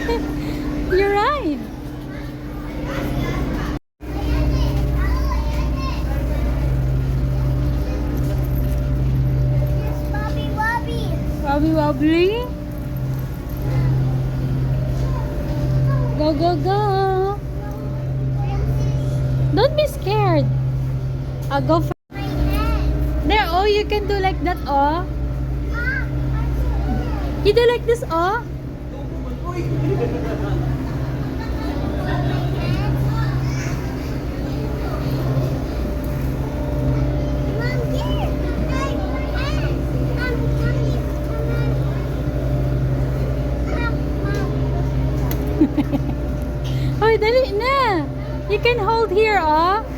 You're right. Bobby Bobby. Wobbly wobbly. Go, go, go. Don't be scared. I'll go for My head. there. Oh, you can do like that. Oh, you do like this. Oh, Mom, here. Hey, hey. Mom. oh, dali na. You can hold here. Oh.